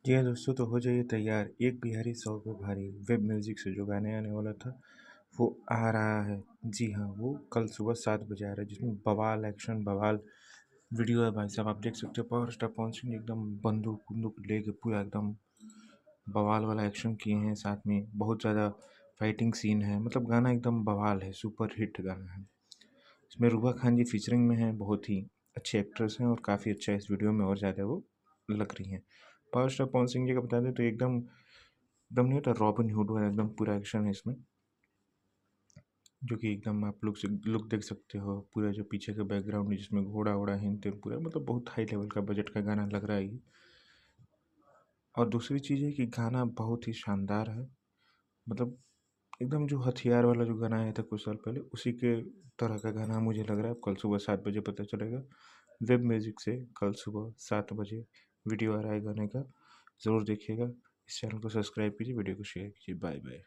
जी हाँ दोस्तों, तो हो जाइए तैयार। एक बिहारी सौ पे भारी वेब म्यूज़िक से जो गाने आने वाला था वो आ रहा है। जी हाँ, वो कल सुबह 7 बजे आ रहा है, जिसमें बवाल एक्शन, बवाल वीडियो है। भाई साहब आप देख सकते हो, पावर स्टार पवन सिंह एकदम बंदूक वंदूक लेके पूरा एकदम बवाल वाला एक्शन किए हैं। साथ में बहुत ज़्यादा फाइटिंग सीन है। मतलब गाना एकदम बवाल है, सुपर हिट गाना है। इसमें रूबा खान जी फीचरिंग में हैं, बहुत ही अच्छे एक्ट्रेस हैं और काफ़ी अच्छा इस वीडियो में और ज़्यादा वो लग रही हैं। पावर स्टार पवन सिंह जी का बता दें तो एकदम एकदम नहीं होता रॉबिन हुड वाला, एकदम पूरा एक्शन है इसमें, जो कि एकदम आप लोग से लुक देख सकते हो। पूरा जो पीछे का बैकग्राउंड है जिसमें घोड़ा वोड़ा हिंद तिंद पूरा, मतलब बहुत हाई लेवल का बजट का गाना लग रहा है ये। और दूसरी चीज़ है कि गाना बहुत ही शानदार है। मतलब एकदम जो हथियार वाला जो गाना आया था कुछ साल पहले, उसी के तरह का गाना मुझे लग रहा है। अब कल सुबह 7 बजे पता चलेगा। वेब म्यूज़िक से कल सुबह 7 बजे वीडियो आ रहा है गाने का, ज़रूर देखिएगा। इस चैनल को सब्सक्राइब कीजिए, वीडियो को शेयर कीजिए। Bye bye.